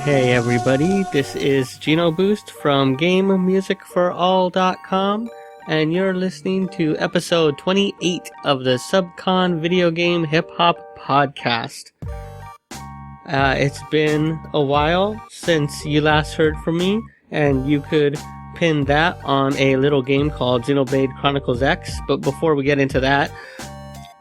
Hey everybody, this is GenoBoost from GameMusicForAll.com, and you're listening to episode 28 of the SUBCON Video Game Hip Hop Podcast. It's been a while since you last heard from me, and you could pin that on a little game called Xenoblade Chronicles X, but before we get into that,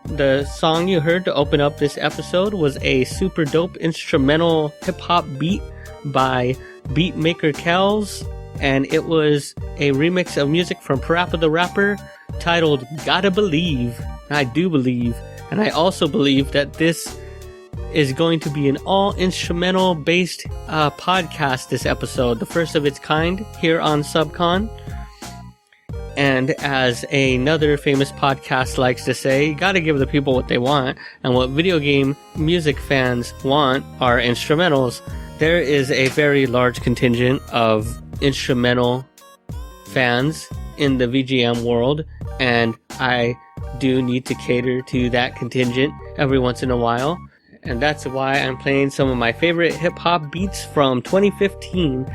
the song you heard to open up this episode was a super dope instrumental hip-hop beat by BeatmakerKelz, and it was a remix of music from Parappa the Rapper titled Gotta Believe. I do believe, and I also believe that this is going to be an all-instrumental based podcast this episode, the first of its kind here on SUBCON. And as another famous podcast likes to say, you gotta give the people what they want, and what video game music fans want are instrumentals. There is a very large contingent of instrumental fans in the VGM world, and I do need to cater to that contingent every once in a while. And that's why I'm playing some of my favorite hip-hop beats from 2015.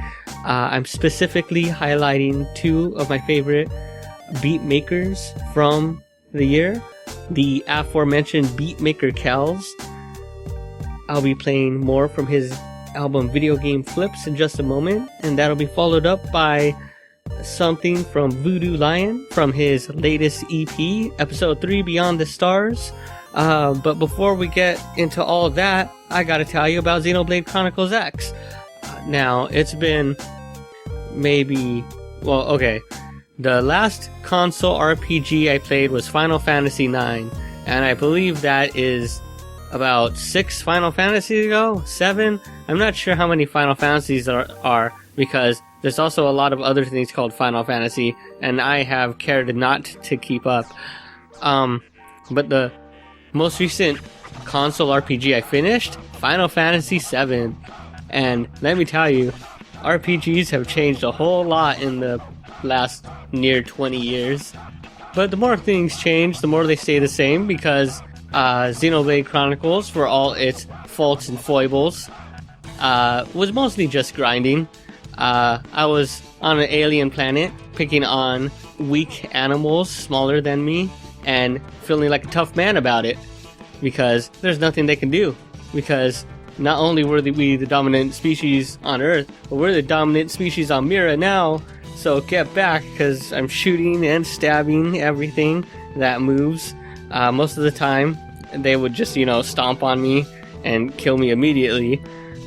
I'm specifically highlighting two of my favorite beat makers from the year, the aforementioned BeatmakerKelz. I'll be playing more from his album Video Game Flips in just a moment, and that'll be followed up by something from Voodoo Lion from his latest EP, Episode 3 Beyond the Stars. But before we get into all that, I gotta tell you about Xenoblade Chronicles X. Now, it's been the last console RPG I played was Final Fantasy IX, and I believe that is about 6 Final Fantasies ago? 7? I'm not sure how many Final Fantasies are because there's also a lot of other things called Final Fantasy, and I have cared not to keep up. But the most recent console RPG I finished, Final Fantasy VII. And let me tell you, RPGs have changed a whole lot in the last near 20 years. But the more things change, the more they stay the same, because Xenoblade Chronicles, for all its faults and foibles, was mostly just grinding. I was on an alien planet, picking on weak animals smaller than me, and feeling like a tough man about it, because there's nothing they can do, because not only were we the dominant species on Earth, but we're the dominant species on Mira now, so get back, because I'm shooting and stabbing everything that moves. Most of the time, they would just, stomp on me and kill me immediately,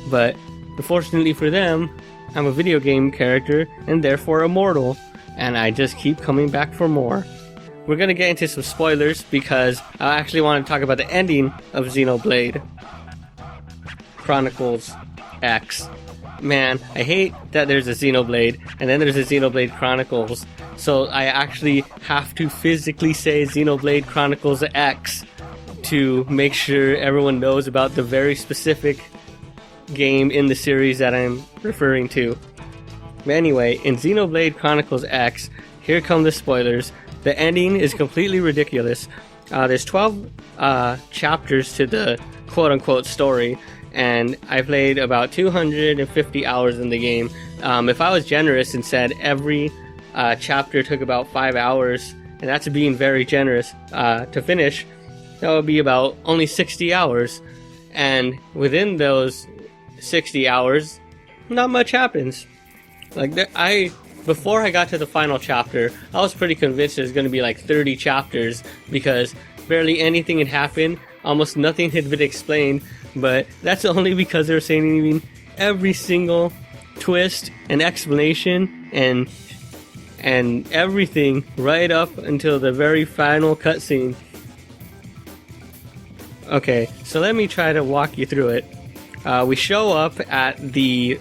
but unfortunately for them, I'm a video game character, and therefore immortal, and I just keep coming back for more. We're going to get into some spoilers because I actually want to talk about the ending of Xenoblade Chronicles X. Man, I hate that there's a Xenoblade and then there's a Xenoblade Chronicles, so I actually have to physically say Xenoblade Chronicles X to make sure everyone knows about the very specific game in the series that I'm referring to. But anyway, in Xenoblade Chronicles X, here come the spoilers. The ending is completely ridiculous. There's 12 chapters to the quote-unquote story, and I played about 250 hours in the game. If I was generous and said every chapter took about 5 hours, and that's being very generous, to finish, that would be about only 60 hours. And within those 60 hours, not much happens. Before I got to the final chapter, I was pretty convinced there's going to be like 30 chapters, because barely anything had happened, almost nothing had been explained, but that's only because they're saying every single twist and explanation and everything right up until the very final cutscene. Okay, so let me try to walk you through it. We show up at the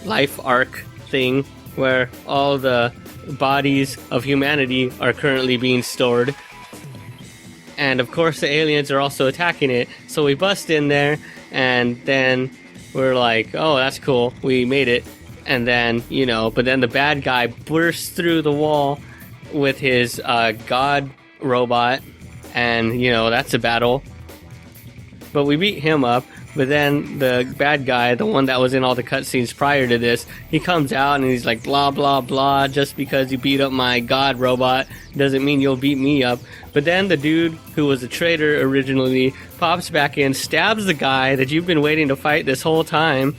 life arc thing where all the bodies of humanity are currently being stored, and of course the aliens are also attacking it. So we bust in there, and then we're like, oh, that's cool, we made it. And then but then the bad guy bursts through the wall with his god robot, and that's a battle. But we beat him up. But then the bad guy, the one that was in all the cutscenes prior to this, he comes out and he's like, blah, blah, blah, just because you beat up my god robot doesn't mean you'll beat me up. But then the dude who was a traitor originally pops back in, stabs the guy that you've been waiting to fight this whole time.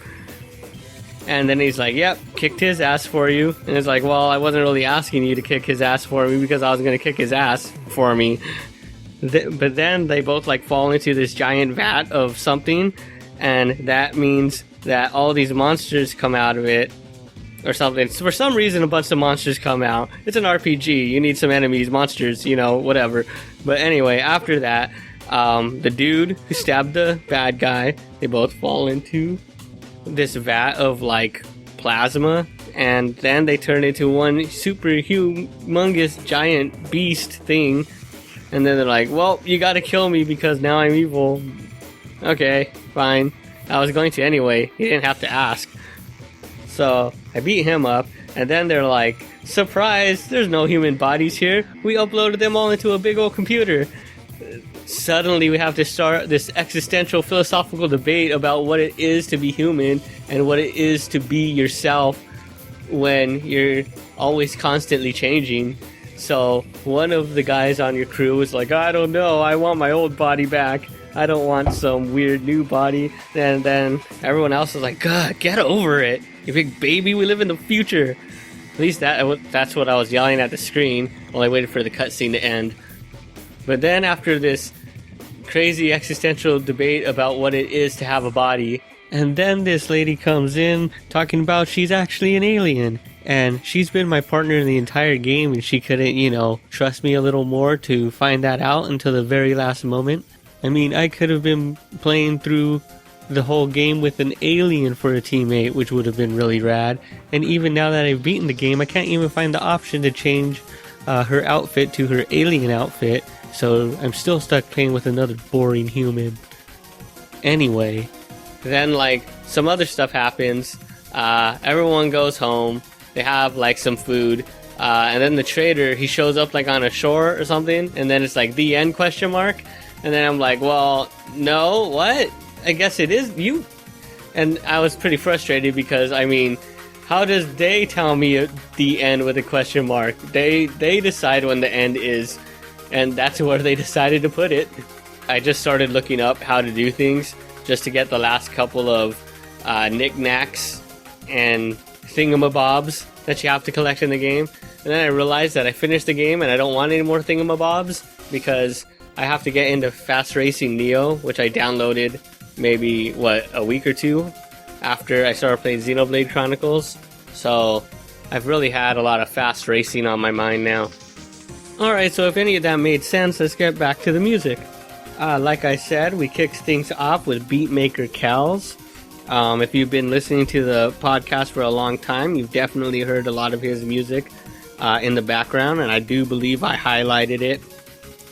And then he's like, yep, kicked his ass for you. And it's like, well, I wasn't really asking you to kick his ass for me because I was going to kick his ass for me. But then they both like fall into this giant vat of something, and that means that all these monsters come out of it or something. So for some reason, a bunch of monsters come out. It's an RPG. You need some enemies, monsters, you know, whatever. But anyway, after that, the dude who stabbed the bad guy, they both fall into this vat of like plasma, and then they turn into one super humongous giant beast thing. And then they're like, well, you gotta kill me because now I'm evil. Okay, fine. I was going to anyway. He didn't have to ask. So I beat him up, and then they're like, surprise, there's no human bodies here. We uploaded them all into a big old computer. Suddenly we have to start this existential philosophical debate about what it is to be human and what it is to be yourself when you're always constantly changing. So one of the guys on your crew was like, I don't know, I want my old body back. I don't want some weird new body. And then everyone else was like, God, get over it. You big baby, we live in the future. At least that's what I was yelling at the screen while I waited for the cutscene to end. But then after this crazy existential debate about what it is to have a body, and then this lady comes in talking about she's actually an alien. And she's been my partner in the entire game, and she couldn't, trust me a little more to find that out until the very last moment. I mean, I could have been playing through the whole game with an alien for a teammate, which would have been really rad. And even now that I've beaten the game, I can't even find the option to change her outfit to her alien outfit. So I'm still stuck playing with another boring human. Anyway, then some other stuff happens. Everyone goes home. They have some food, and then the trader, he shows up on a shore or something, and then it's the end question mark, and then I'm like, well, no, what? I guess it is you. And I was pretty frustrated because, I mean, how does they tell me the end with a question mark? They decide when the end is, and that's where they decided to put it. I just started looking up how to do things just to get the last couple of knickknacks and thingamabobs that you have to collect in the game. And then I realized that I finished the game and I don't want any more thingamabobs because I have to get into Fast Racing Neo, which I downloaded maybe, a week or two after I started playing Xenoblade Chronicles. So I've really had a lot of fast racing on my mind now. Alright, so if any of that made sense, let's get back to the music. Like I said, we kicked things off with BeatmakerKelz. If you've been listening to the podcast for a long time, you've definitely heard a lot of his music in the background, and I do believe I highlighted it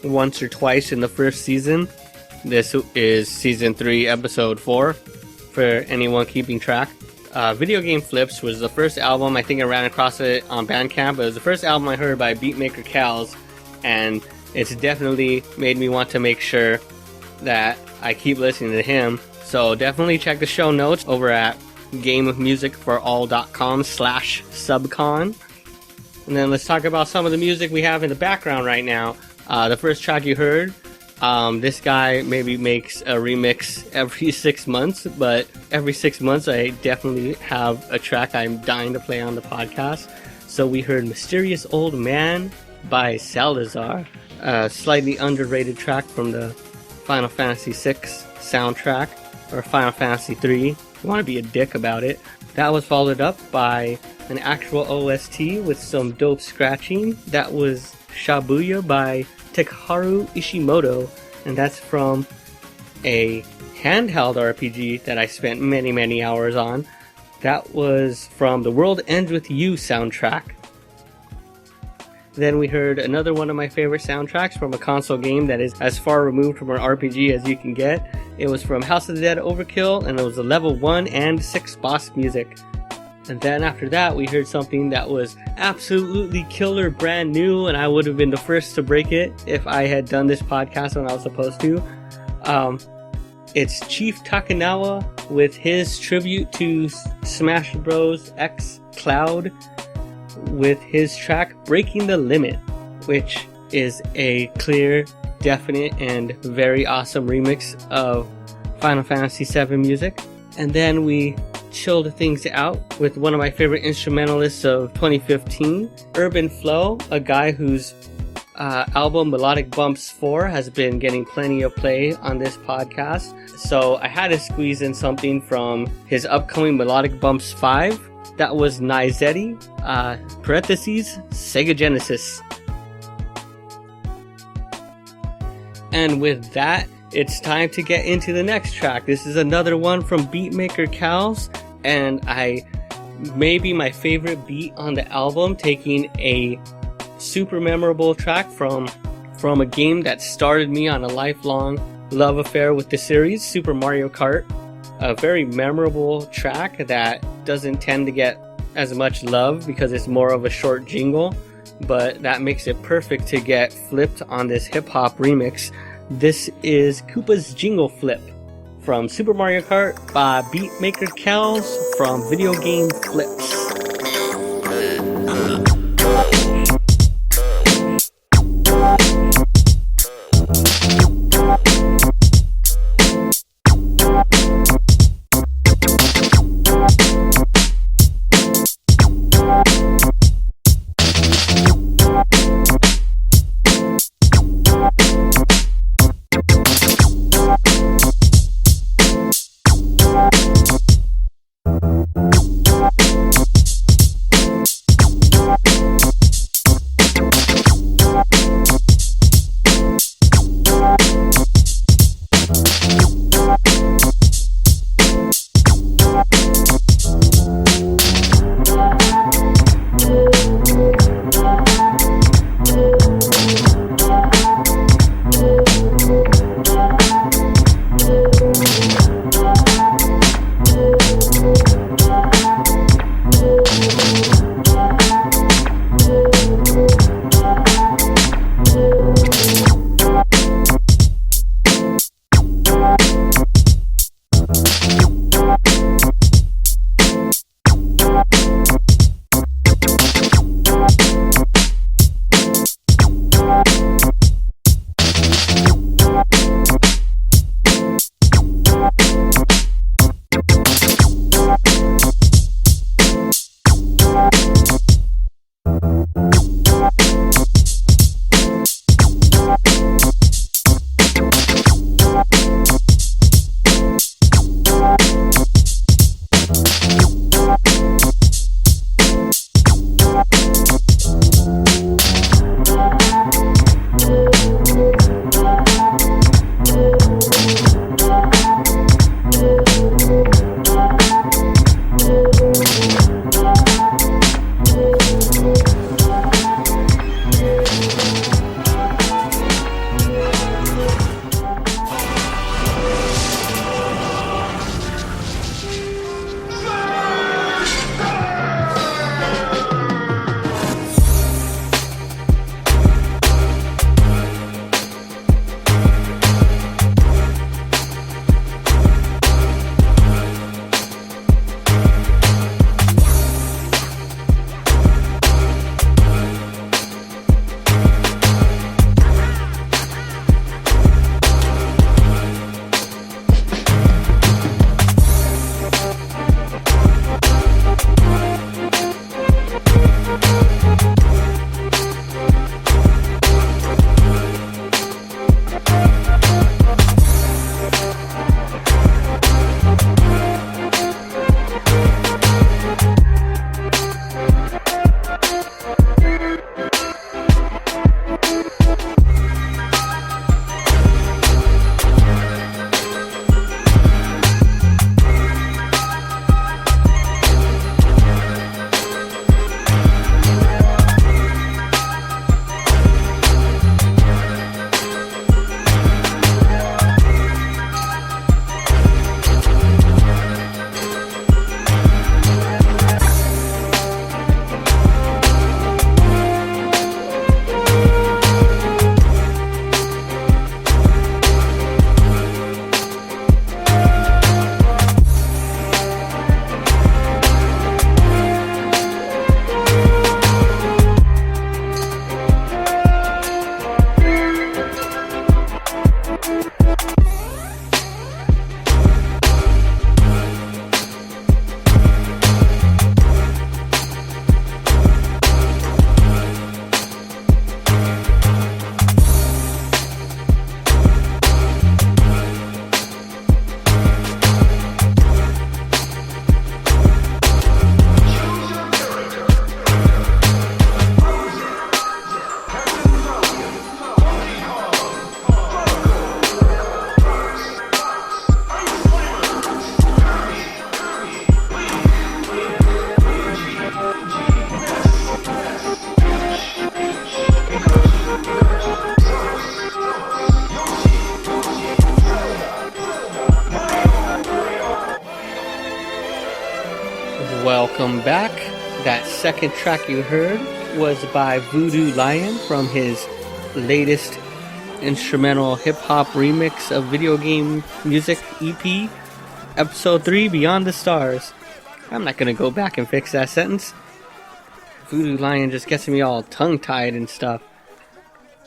once or twice in the first season. This is Season 3, Episode 4, for anyone keeping track. Video Game Flips was the first album. I think I ran across it on Bandcamp. It was the first album I heard by BeatmakerKelz, and it's definitely made me want to make sure that I keep listening to him. So definitely check the show notes over at gameofmusicforall.com/SUBCON. And then let's talk about some of the music we have in the background right now. The first track you heard, this guy maybe makes a remix every 6 months, but every 6 months I definitely have a track I'm dying to play on the podcast. So we heard Mysterious Old Man by Salazar, a slightly underrated track from the Final Fantasy VI soundtrack, or Final Fantasy 3, if you want to be a dick about it. That was followed up by an actual OST with some dope scratching. That was Shabuya by Takaharu Ishimoto, and that's from a handheld RPG that I spent many, many hours on. That was from the World Ends With You soundtrack. Then we heard another one of my favorite soundtracks from a console game that is as far removed from an RPG as you can get. It was from House of the Dead Overkill, and it was the level 1 and 6 boss music. And then after that, we heard something that was absolutely killer, brand new, and I would have been the first to break it if I had done this podcast when I was supposed to. It's Chief Takanawa with his tribute to Smash Bros. X Cloud with his track Breaking the Limit, which is a clear, definite, and very awesome remix of Final Fantasy VII music. And then we chilled things out with one of my favorite instrumentalists of 2015, Urban Flow, a guy whose album Melodic Bumps 4 has been getting plenty of play on this podcast. So I had to squeeze in something from his upcoming Melodic Bumps 5. That was Naizetti, parentheses, Sega Genesis. And with that, it's time to get into the next track. This is another one from BeatmakerKelz, and maybe my favorite beat on the album, taking a super memorable track from a game that started me on a lifelong love affair with the series, Super Mario Kart. A very memorable track that doesn't tend to get as much love because it's more of a short jingle, but that makes it perfect to get flipped on this hip-hop remix. This is Koopa's Jingle Flip from Super Mario Kart by BeatmakerKelz from Video Game Flips. Welcome back. That second track you heard was by Voodoo Lion from his latest instrumental hip-hop remix of video game music EP, Episode 3, Beyond the Stars. I'm not gonna go back and fix that sentence. Voodoo Lion just gets me all tongue-tied and stuff.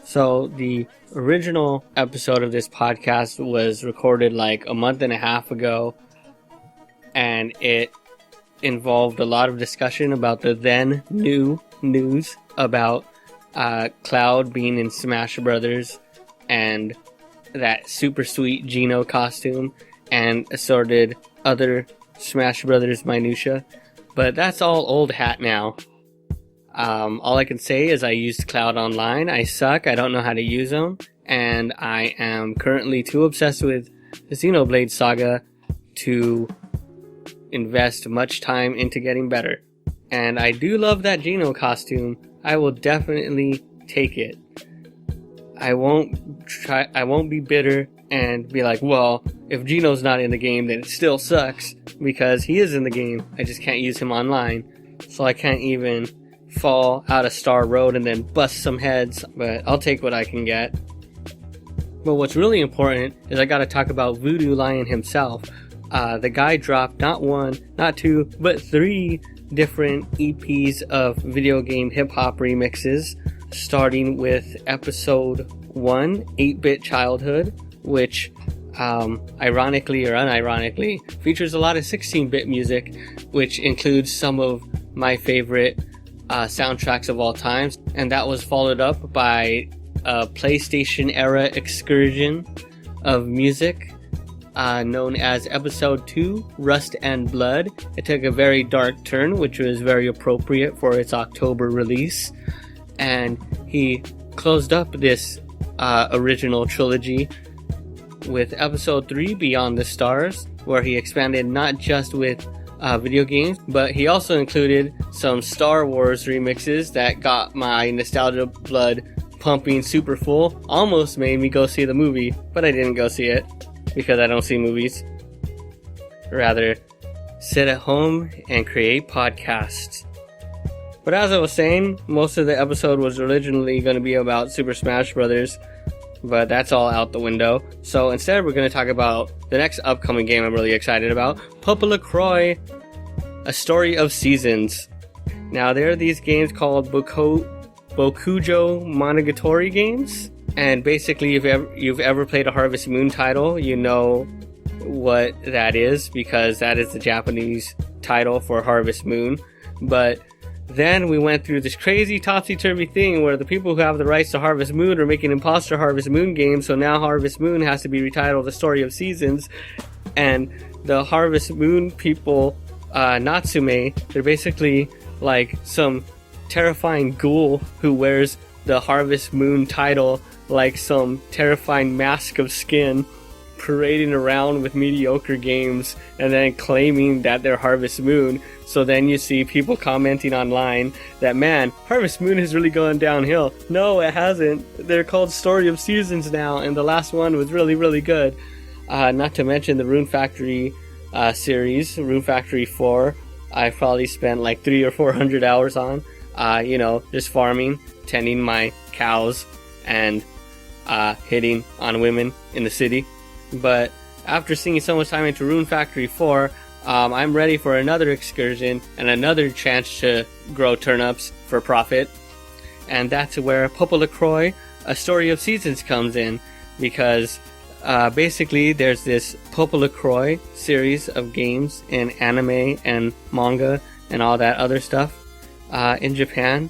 So the original episode of this podcast was recorded like a month and a half ago, and it involved a lot of discussion about the then new news about Cloud being in Smash Brothers and that super sweet Geno costume and assorted other Smash Brothers minutia. But that's all old hat now. All I can say is I used Cloud online. I suck. I don't know how to use them. And I am currently too obsessed with the Xenoblade Saga to invest much time into getting better. And I do love that Geno costume. I will definitely take it. I won't be bitter and be like, well, if Geno's not in the game, then it still sucks, because he is in the game. I just can't use him online. So I can't even fall out of Star Road and then bust some heads, but I'll take what I can get. But what's really important is I gotta talk about Voodoo Lion himself. The guy dropped not one, not two, but 3 different EPs of video game hip-hop remixes, starting with episode 1, 8-Bit Childhood, which ironically or unironically features a lot of 16-bit music, which includes some of my favorite soundtracks of all time. And that was followed up by a PlayStation era excursion of music known as Episode 2, Rust and Blood. It took a very dark turn, which was very appropriate for its October release. And he closed up this original trilogy with Episode 3, Beyond the Stars, where he expanded not just with video games, but he also included some Star Wars remixes that got my nostalgia blood pumping super full. Almost made me go see the movie, but I didn't go see it, because I don't see movies. Rather, sit at home and create podcasts. But as I was saying, most of the episode was originally going to be about Super Smash Brothers, but that's all out the window. So instead, we're going to talk about the next upcoming game I'm really excited about, PoPoLoCrois, A Story of Seasons. Now, there are these games called Bokujou Monogatari games. And basically, if you've ever played a Harvest Moon title, you know what that is, because that is the Japanese title for Harvest Moon. But then we went through this crazy topsy-turvy thing where the people who have the rights to Harvest Moon are making imposter Harvest Moon games, so now Harvest Moon has to be retitled The Story of Seasons. And the Harvest Moon people, Natsume, they're basically like some terrifying ghoul who wears the Harvest Moon title like some terrifying mask of skin, parading around with mediocre games and then claiming that they're Harvest Moon. So then you see people commenting online that, man, Harvest Moon has really gone downhill. No, it hasn't. They're called Story of Seasons now, and the last one was really, really good. Not to mention the Rune Factory series, Rune Factory 4, I probably spent like 300 or 400 hours on. Just farming, tending my cows, and hitting on women in the city. But after sinking so much time into Rune Factory 4, I'm ready for another excursion and another chance to grow turnips for profit. And that's where PoPoLoCrois, A Story of Seasons comes in, because basically there's this PoPoLoCrois series of games in anime and manga and all that other stuff in Japan.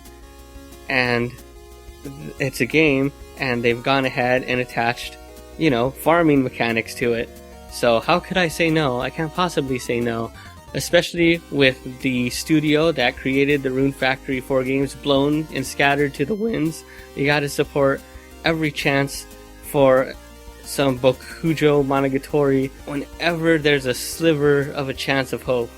And it's a game, and they've gone ahead and attached, farming mechanics to it. So how could I say no? I can't possibly say no. Especially with the studio that created the Rune Factory 4 games blown and scattered to the winds. You gotta support every chance for some Bokujou Monogatari whenever there's a sliver of a chance of hope.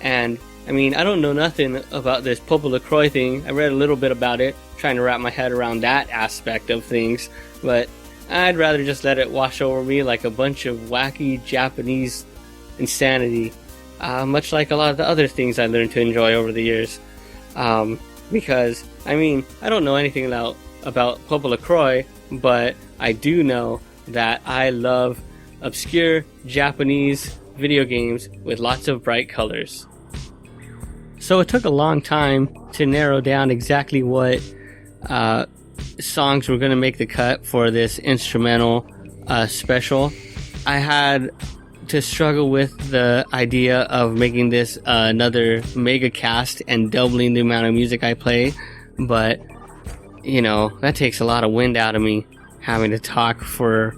And I don't know nothing about this PoPoLoCrois thing. I read a little bit about it, trying to wrap my head around that aspect of things, but I'd rather just let it wash over me like a bunch of wacky Japanese insanity much like a lot of the other things I learned to enjoy over the years. Because, I mean, I don't know anything about PoPoLoCrois, but I do know that I love obscure Japanese video games with lots of bright colors. So it took a long time to narrow down exactly what songs were going to make the cut for this instrumental special. I had to struggle with the idea of making this another mega cast and doubling the amount of music I play, but you know, that takes a lot of wind out of me, having to talk for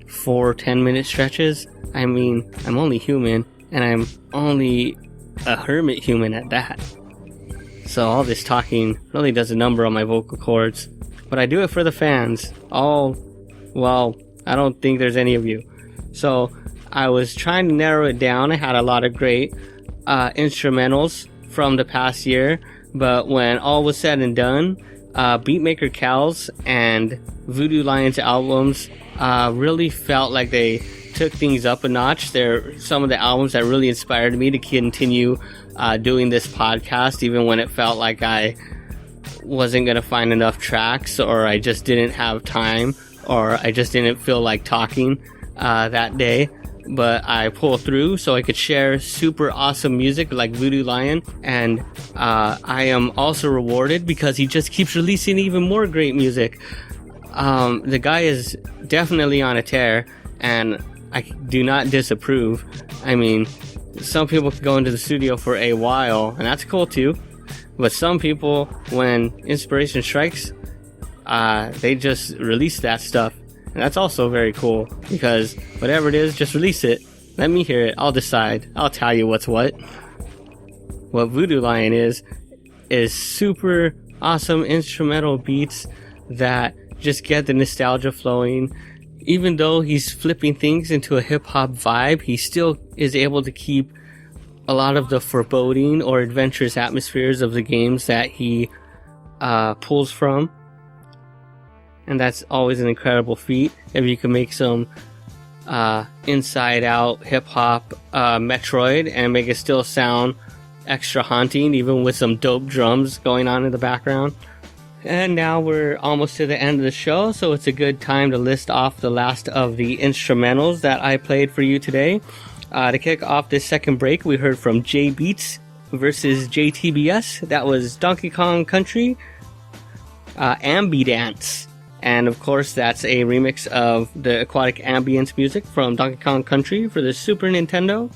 4 10-minute stretches. I mean, I'm only human, and I'm only a hermit human at that. So all this talking really does a number on my vocal cords. But I do it for the fans. Well, I don't think there's any of you. So I was trying to narrow it down. I had a lot of great instrumentals from the past year. But when all was said and done, BeatmakerKelz and Voodoo Lion's albums really felt like they took things up a notch. They're some of the albums that really inspired me to continue doing this podcast, even when it felt like I wasn't going to find enough tracks, or I just didn't have time, or I just didn't feel like talking that day. But I pulled through so I could share super awesome music like Voodoo Lion, and I am also rewarded because he just keeps releasing even more great music. The guy is definitely on a tear, and I do not disapprove. I mean, some people can go into the studio for a while, and that's cool too. But some people, when inspiration strikes, they just release that stuff. And that's also very cool, because whatever it is, just release it. Let me hear it. I'll decide. I'll tell you what's what. What Voodoo Lion is super awesome instrumental beats that just get the nostalgia flowing. Even though he's flipping things into a hip-hop vibe, he still is able to keep a lot of the foreboding or adventurous atmospheres of the games that he pulls from. And that's always an incredible feat. If you can make some inside-out hip-hop Metroid and make it still sound extra haunting, even with some dope drums going on in the background. And now we're almost to the end of the show, so it's a good time to list off the last of the instrumentals that I played for you today. To kick off this second break, we heard from J Beats versus JTBS. That was Donkey Kong Country, Ambidance. And of course, that's a remix of the aquatic ambience music from Donkey Kong Country for the Super Nintendo.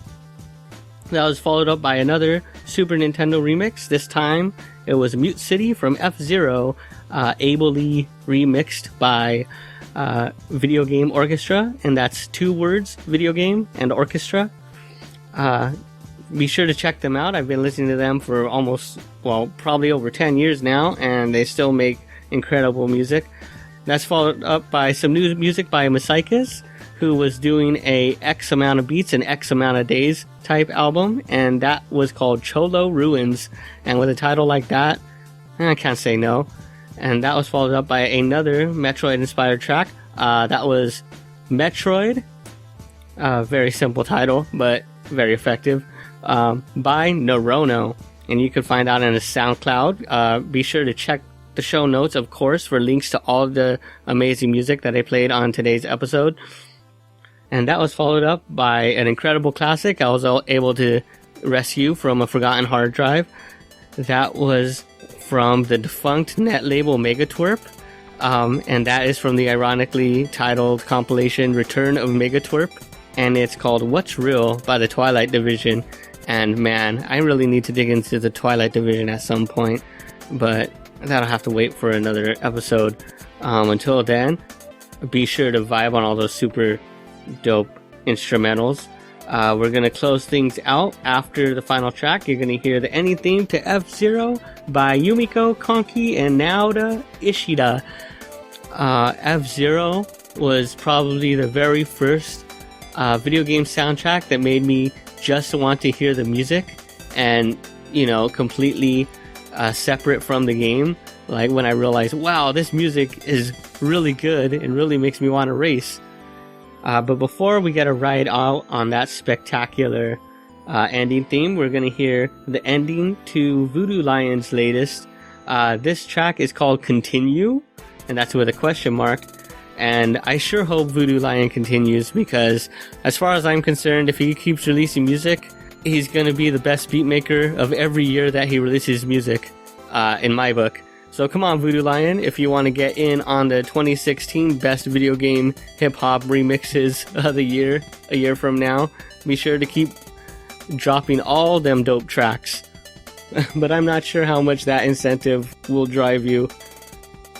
That was followed up by another Super Nintendo remix. This time, it was Mute City from F-Zero, ably remixed by Video Game Orchestra, and that's 2 words, video game and orchestra. Be sure to check them out. I've been listening to them for probably over 10 years now, and they still make incredible music. That's followed up by some new music by Masaikis, who was doing a X amount of beats in X amount of days type album, and that was called Cholo Ruins. And with a title like that, I can't say no. And that was followed up by another Metroid-inspired track. That was Metroid. Very simple title, but very effective. By Norono. And you can find out on his SoundCloud. Be sure to check the show notes, of course, for links to all of the amazing music that I played on today's episode. And that was followed up by an incredible classic I was able to rescue from a forgotten hard drive. That was from the defunct net label Megatwerp, and that is from the ironically titled compilation Return of Megatwerp, and it's called What's Real by the Twilight Division. And man, I really need to dig into the Twilight Division at some point, but that'll have to wait for another episode. Until then, be sure to vibe on all those super dope instrumentals. We're going to close things out after the final track. You're going to hear the ending theme to F-Zero by Yumiko Konki and Naoda Ishida. F-Zero was probably the very first video game soundtrack that made me just want to hear the music and, completely separate from the game. Like when I realized, wow, this music is really good and really makes me want to race. But before we get a ride out on that spectacular ending theme, we're going to hear the ending to Voodoo Lion's latest. This track is called Continue, and that's with a question mark. And I sure hope Voodoo Lion continues, because as far as I'm concerned, if he keeps releasing music, he's going to be the best beatmaker of every year that he releases music, in my book. So come on, Voodoo Lion, if you want to get in on the 2016 Best Video Game Hip Hop Remixes of the year, a year from now, be sure to keep dropping all them dope tracks. But I'm not sure how much that incentive will drive you.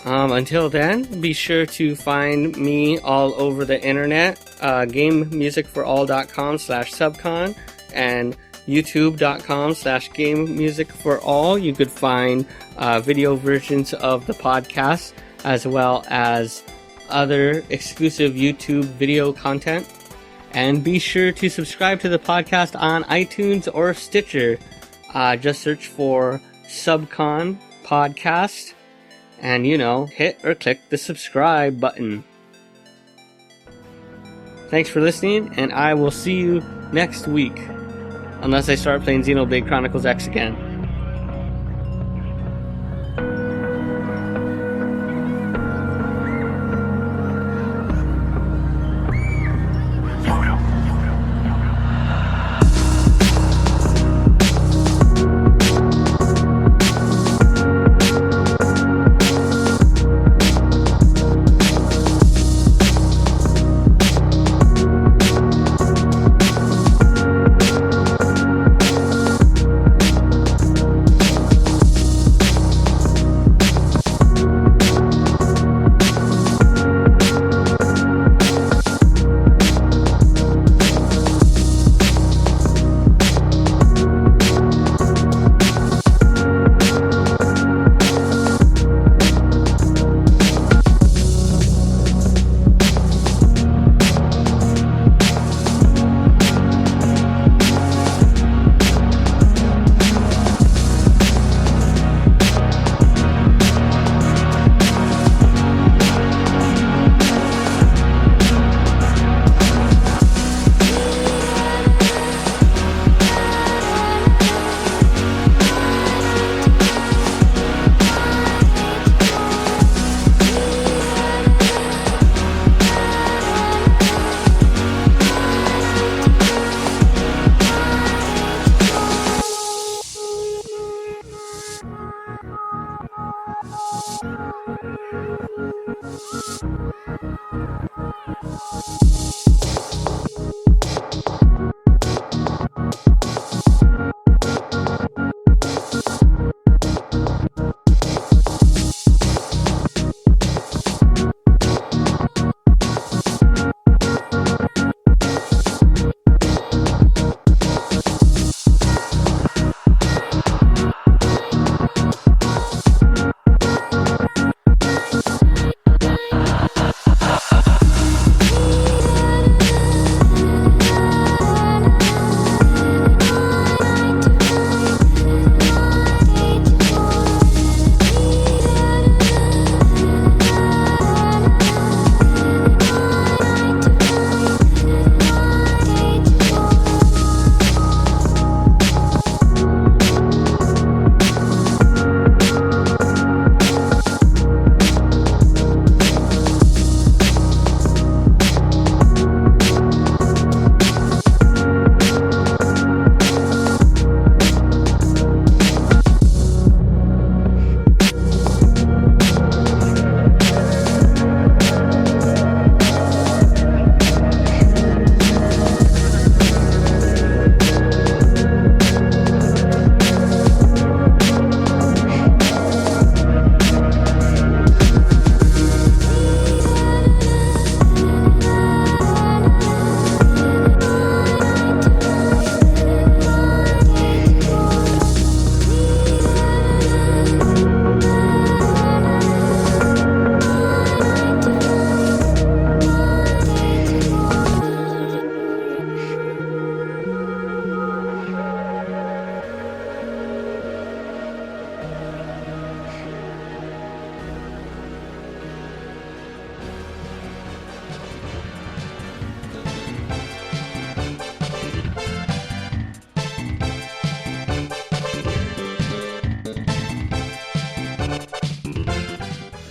Until then, be sure to find me all over the internet, gamemusicforall.com/subcon and youtube.com/gamemusicforall. You could find video versions of the podcast, as well as other exclusive YouTube video content. And be sure to subscribe to the podcast on iTunes or Stitcher. Just search for SUBCON Podcast. And, hit or click the subscribe button. Thanks for listening, and I will see you next week. Unless I start playing Xenoblade Chronicles X again.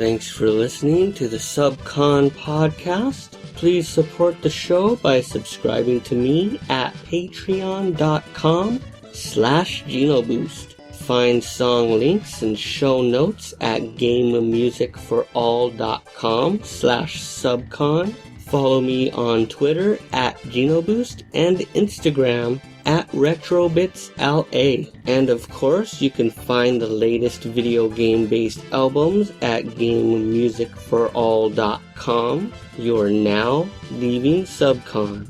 Thanks for listening to the SUBCON podcast. Please support the show by subscribing to me at patreon.com/GenoBoost. Find song links and show notes at gamemusicforall.com/SUBCON. Follow me on Twitter at GenoBoost and Instagram at RetrobitsLA. And of course, you can find the latest video game-based albums at gamemusicforall.com. You're now leaving SUBCON.